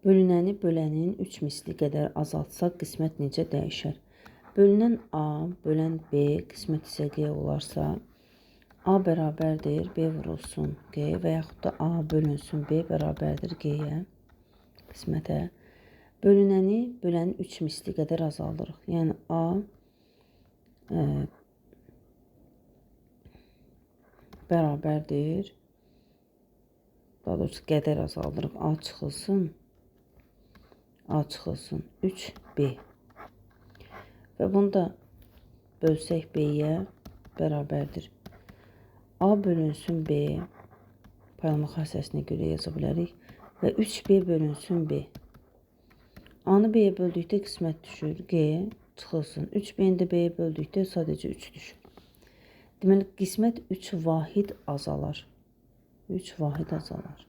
Bölünəni bölənin 3 misli qədər azaltsaq qismət necə dəyişər? Bölünən A, bölən B, qismət isə G olarsa, A bərabərdir B vurulsun G və yaxud da A bölünsün B bərabərdir G-yə, qismətə. Bölünəni bölənin 3 misli qədər azaldırıq. Yəni A bərabərdir, daha doğrusu qədər azaldırıq, A çıxılsın. A çıxılsın 3B və bunu da bölsək B-yə bərabərdir. A bölünsün B, paylamaq xassəsinə görə yaza bilərik və 3B bölünsün B. A-nı B-yə böldükdə qismət düşür G, çıxılsın. 3B-ni də B-yə böldükdə sadəcə 3 düşür. Deməli, qismət 3 vahid azalar. 3 vahid azalar.